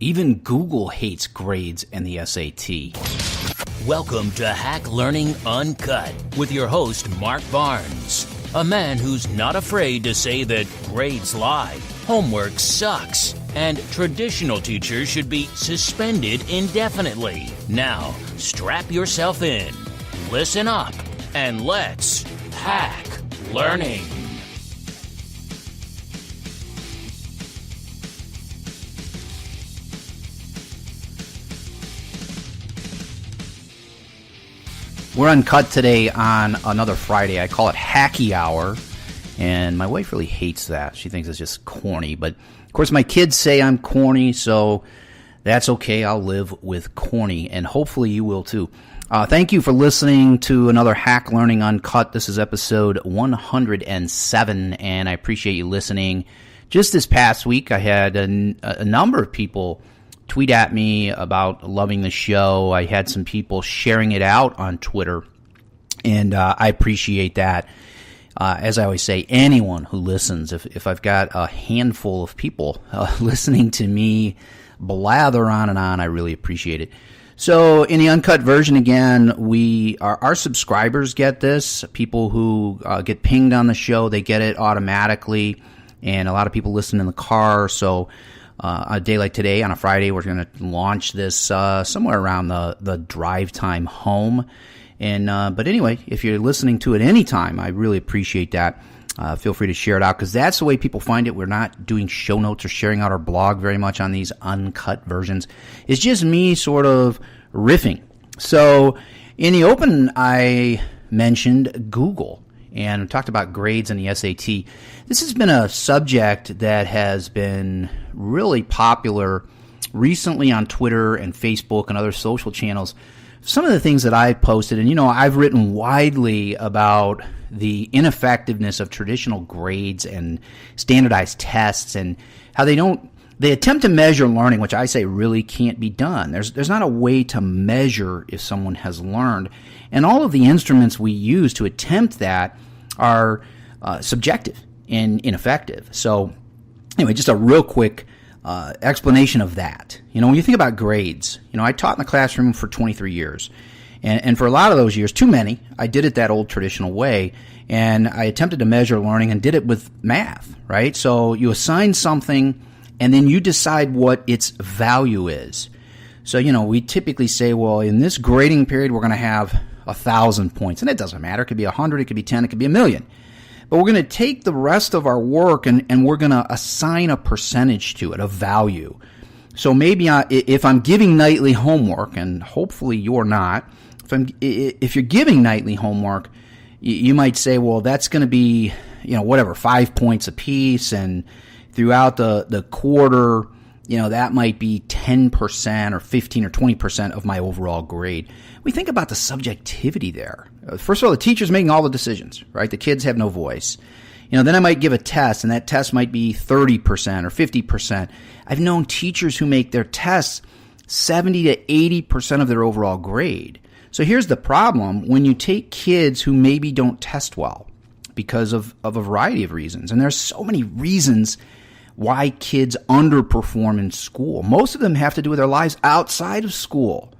Even Google hates grades and the SAT. Welcome to Hack Learning Uncut with your host, Mark Barnes, a man who's not afraid to say that grades lie, homework sucks, and traditional teachers should be suspended indefinitely. Now, strap yourself in, listen up, and let's hack learning. We're uncut today on another Friday. I call it Hacky Hour, and my wife really hates that. She thinks it's just corny, but of course my kids say I'm corny, so that's okay. I'll live with corny, and hopefully you will too. Thank you for listening to another Hack Learning Uncut. This is episode 107, and I appreciate you listening. Just this past week, I had a number of people tweet at me about loving the show. I had some people sharing it out on Twitter, and I appreciate that. As I always say, anyone who listens, if I've got a handful of people listening to me blather on and on, I really appreciate it. So in the uncut version, again, our subscribers get this. People who get pinged on the show, they get it automatically, and a lot of people listen in the car. So a day like today, on a Friday, we're going to launch this somewhere around the drive time home. And but anyway, if you're listening to it anytime, I really appreciate that. Feel free to share it out, because that's the way people find it. We're not doing show notes or sharing out our blog very much on these uncut versions. It's just me sort of riffing. So in the open, I mentioned Google and talked about grades and the SAT. This has been a subject that has been really popular recently on Twitter and Facebook and other social channels. Some of the things that I've posted, and I've written widely about the ineffectiveness of traditional grades and standardized tests, and how they attempt to measure learning, which I say really can't be done. There's not a way to measure if someone has learned, and all of the instruments we use to attempt that are subjective and ineffective. So anyway, just a real quick explanation of that. When you think about grades, I taught in the classroom for 23 years. And for a lot of those years, too many, I did it that old traditional way. And I attempted to measure learning and did it with math, right? So you assign something, and then you decide what its value is. So, we typically say, well, in this grading period, we're going to have 1,000 points. And it doesn't matter. It could be 100, it could be 10, it could be 1,000,000. But we're going to take the rest of our work and we're going to assign a percentage to it, a value. So maybe if I'm giving nightly homework, and hopefully you're not, if you're giving nightly homework, you might say, well, that's going to be, 5 points a piece, and throughout the quarter, that might be 10% or 15 or 20% of my overall grade. We think about the subjectivity there. First of all, the teacher's making all the decisions, right? The kids have no voice. Then I might give a test, and that test might be 30% or 50%. I've known teachers who make their tests 70 to 80% of their overall grade. So here's the problem. When you take kids who maybe don't test well because of a variety of reasons, and there's so many reasons why kids underperform in school. Most of them have to do with their lives outside of school.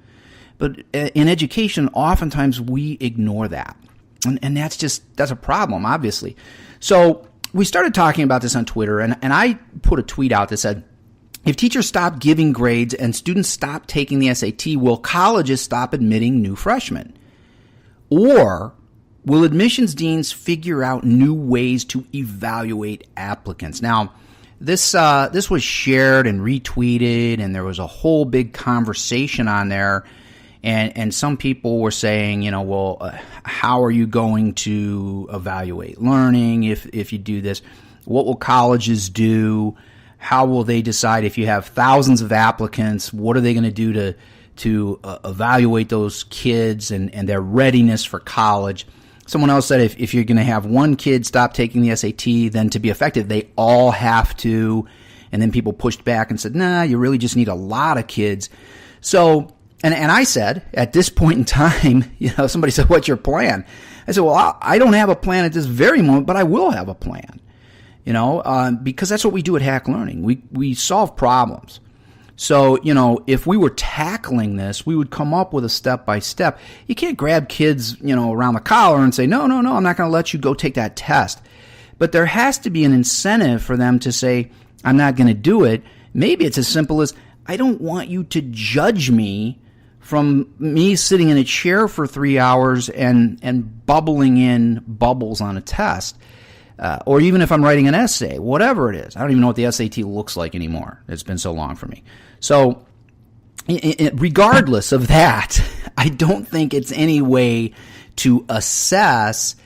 But in education, oftentimes we ignore that. And that's a problem, obviously. So we started talking about this on Twitter, and I put a tweet out that said, if teachers stop giving grades and students stop taking the SAT, will colleges stop admitting new freshmen? Or will admissions deans figure out new ways to evaluate applicants? Now, this was shared and retweeted, and there was a whole big conversation on there. And some people were saying, how are you going to evaluate learning if you do this? What will colleges do? How will they decide if you have thousands of applicants? What are they going to do to evaluate those kids and their readiness for college? Someone else said if you're going to have one kid stop taking the SAT, then to be effective, they all have to. And then people pushed back and said, nah, you really just need a lot of kids. So, and I said, at this point in time, somebody said, what's your plan? I said, well, I don't have a plan at this very moment, but I will have a plan, because that's what we do at Hack Learning. We solve problems. So, if we were tackling this, we would come up with a step-by-step. You can't grab kids, around the collar and say, no, I'm not going to let you go take that test. But there has to be an incentive for them to say, I'm not going to do it. Maybe it's as simple as, I don't want you to judge me from me sitting in a chair for 3 hours and bubbling in bubbles on a test. Or even if I'm writing an essay, whatever it is. I don't even know what the SAT looks like anymore. It's been so long for me. So regardless of that, I don't think it's any way to assess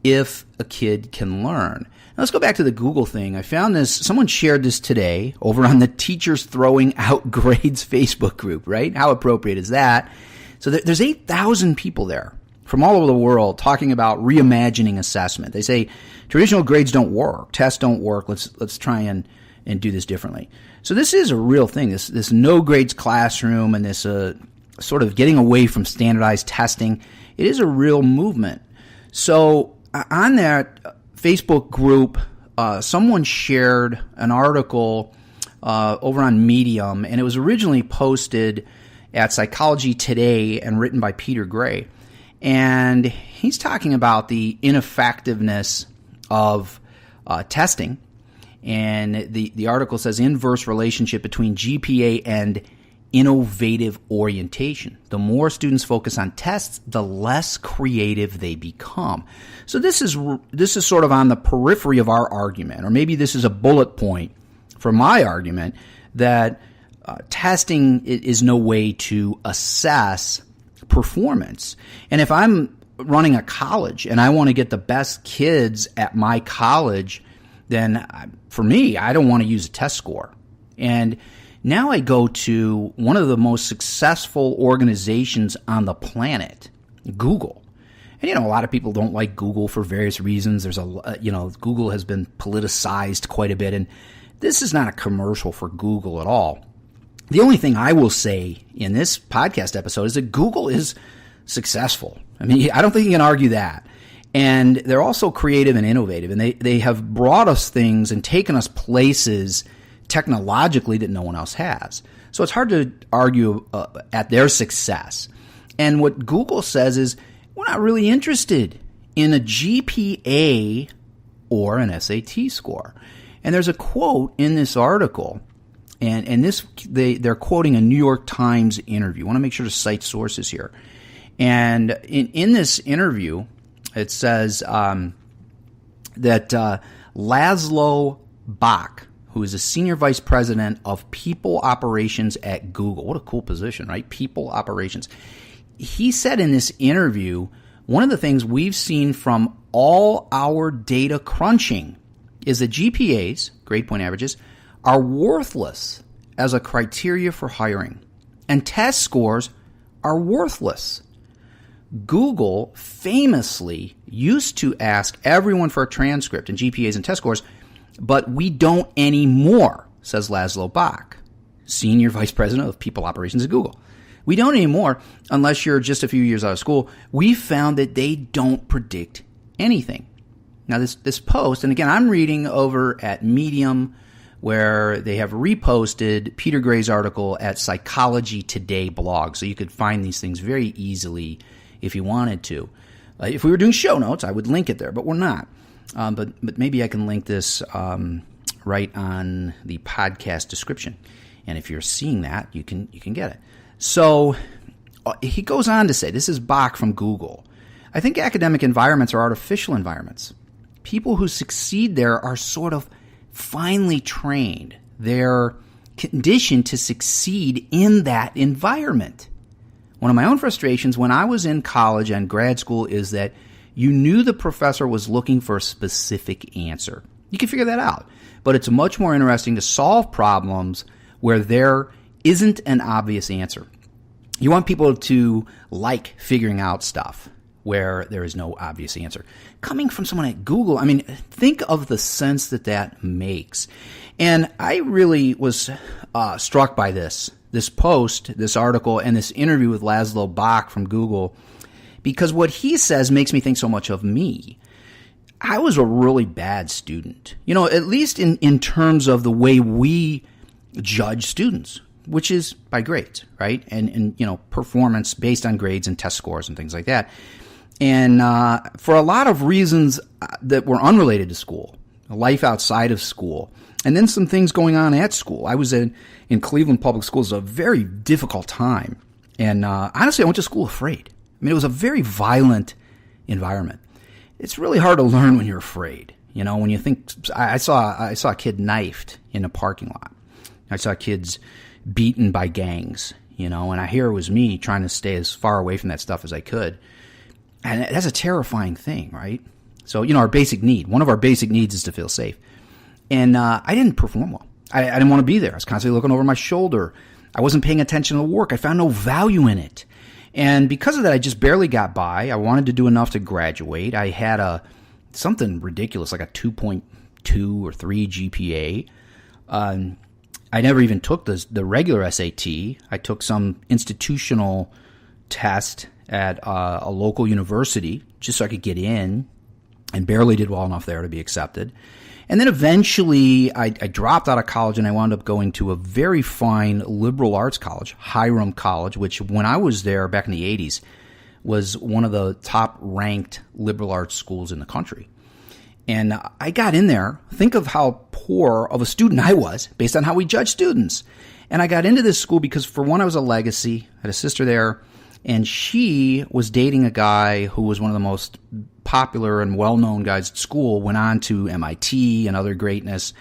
if a kid can learn. Now, let's go back to the Google thing. I found this, someone shared this today over on the Teachers Throwing Out Grades Facebook group, right? How appropriate is that? So there's 8,000 people there from all over the world talking about reimagining assessment. They say traditional grades don't work, tests don't work. Let's try and do this differently. So this is a real thing. This no grades classroom and this sort of getting away from standardized testing. It is a real movement. So on that Facebook group, someone shared an article over on Medium, and it was originally posted at Psychology Today and written by Peter Gray. And he's talking about the ineffectiveness of testing. And the article says inverse relationship between GPA and innovative orientation. The more students focus on tests, the less creative they become. So this is sort of on the periphery of our argument, or maybe this is a bullet point for my argument that testing is no way to assess performance. And if I'm running a college and I want to get the best kids at my college, then for me, I don't want to use a test score. And now I go to one of the most successful organizations on the planet, Google. And, a lot of people don't like Google for various reasons. There's Google has been politicized quite a bit. And this is not a commercial for Google at all. The only thing I will say in this podcast episode is that Google is successful. I mean, I don't think you can argue that. And they're also creative and innovative. And they have brought us things and taken us places technologically that no one else has. So it's hard to argue at their success. And what Google says is, we're not really interested in a GPA or an SAT score. And there's a quote in this article, and they're quoting a New York Times interview. I want to make sure to cite sources here. And in this interview, it says that Laszlo Bach, who is a senior vice president of people operations at Google. What a cool position, right? People operations. He said in this interview, one of the things we've seen from all our data crunching is that GPAs, grade point averages, are worthless as a criteria for hiring. And test scores are worthless. Google famously used to ask everyone for a transcript and GPAs and test scores, but we don't anymore, says Laszlo Bach, senior vice president of people operations at Google. We don't anymore unless you're just a few years out of school. We found that they don't predict anything. Now, this post, and again, I'm reading over at Medium, where they have reposted Peter Gray's article at Psychology Today blog. So you could find these things very easily if you wanted to. If we were doing show notes, I would link it there, but we're not. But maybe I can link this right on the podcast description. And if you're seeing that, you can get it. So he goes on to say, this is Bach from Google. I think academic environments are artificial environments. People who succeed there are sort of finely trained. They're conditioned to succeed in that environment. One of my own frustrations when I was in college and grad school is that you knew the professor was looking for a specific answer. You can figure that out. But it's much more interesting to solve problems where there isn't an obvious answer. You want people to like figuring out stuff where there is no obvious answer. Coming from someone at Google, I mean, think of the sense that makes. And I really was struck by this post, this article, and this interview with Laszlo Bach from Google, because what he says makes me think so much of me. I was a really bad student, at least in terms of the way we judge students. which is by grades, right? And performance based on grades and test scores and things like that. And for a lot of reasons that were unrelated to school, life outside of school, and then some things going on at school. I was in Cleveland Public Schools, a very difficult time. And honestly, I went to school afraid. I mean, it was a very violent environment. It's really hard to learn when you're afraid. When you think, I saw a kid knifed in a parking lot. I saw kids beaten by gangs, and I hear it was me trying to stay as far away from that stuff as I could. And that's a terrifying thing, right? So, our basic need, one of our basic needs is to feel safe. And I didn't perform well. I didn't want to be there. I was constantly looking over my shoulder. I wasn't paying attention to the work. I found no value in it. And because of that, I just barely got by. I wanted to do enough to graduate. I had something ridiculous, like a 2.2 or 3 GPA. I never even took the regular SAT. I took some institutional test at a local university just so I could get in, and barely did well enough there to be accepted. And then eventually I dropped out of college and I wound up going to a very fine liberal arts college, Hiram College, which when I was there back in the 80s was one of the top ranked liberal arts schools in the country. And I got in there. Think of how poor of a student I was based on how we judge students. And I got into this school because, for one, I was a legacy. I had a sister there, and she was dating a guy who was one of the most popular and well-known guys at school, went on to MIT and other greatness.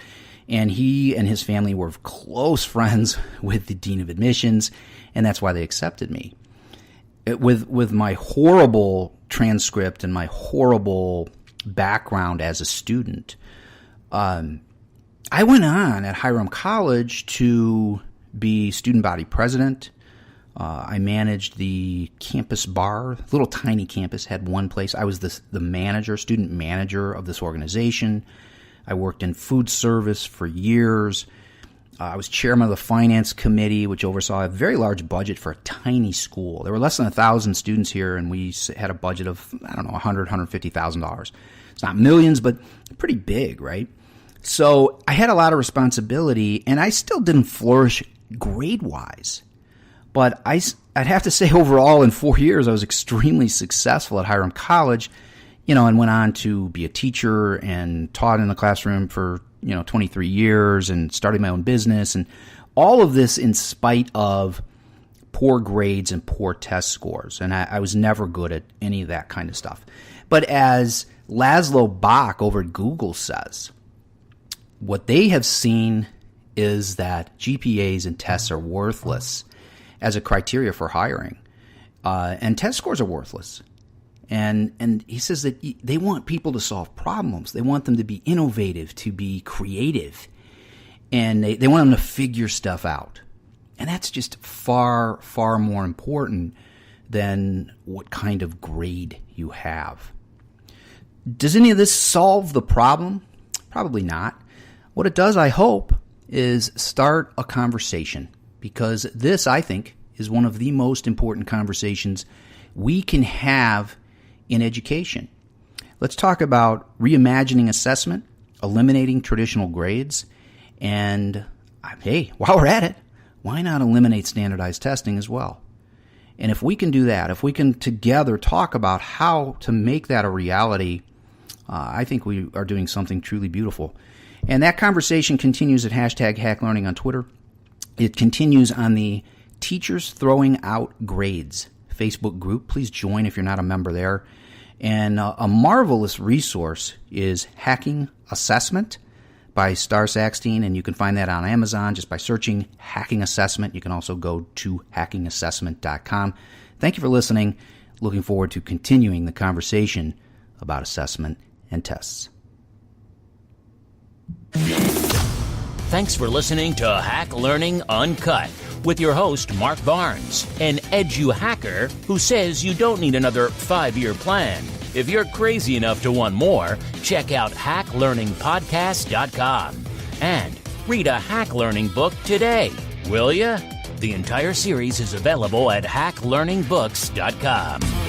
And he and his family were close friends with the dean of admissions, and that's why they accepted me. With my horrible transcript and my horrible background as a student, I went on at Hiram College to be student body president. I managed the campus bar, little tiny campus, had one place. I was the manager, student manager of this organization. I worked in food service for years. I was chairman of the finance committee, which oversaw a very large budget for a tiny school. There were less than 1,000 students here, and we had a budget of, $100,000, $150,000. It's not millions, but pretty big, right? So I had a lot of responsibility, and I still didn't flourish grade-wise. But I'd have to say overall in 4 years, I was extremely successful at Hiram College, and went on to be a teacher and taught in the classroom for, 23 years and started my own business. And all of this in spite of poor grades and poor test scores. And I was never good at any of that kind of stuff. But as Laszlo Bach over at Google says, what they have seen is that GPAs and tests are worthless as a criteria for hiring. And test scores are worthless. And he says that they want people to solve problems. They want them to be innovative, to be creative. And they want them to figure stuff out. And that's just far, far more important than what kind of grade you have. Does any of this solve the problem? Probably not. What it does, I hope, is start a conversation. Because this, I think, is one of the most important conversations we can have in education. Let's talk about reimagining assessment, eliminating traditional grades, and hey, while we're at it, why not eliminate standardized testing as well? And if we can do that, if we can together talk about how to make that a reality, I think we are doing something truly beautiful. And that conversation continues at #HackLearning on Twitter. It continues on the Teachers Throwing Out Grades Facebook group. Please join if you're not a member there. And a marvelous resource is Hacking Assessment by Star Saxton, and you can find that on Amazon just by searching Hacking Assessment. You can also go to hackingassessment.com. Thank you for listening. Looking forward to continuing the conversation about assessment and tests. Thanks for listening to Hack Learning Uncut with your host, Mark Barnes, an edu-hacker who says you don't need another 5-year plan. If you're crazy enough to want more, check out hacklearningpodcast.com and read a Hack Learning book today, will ya? The entire series is available at hacklearningbooks.com.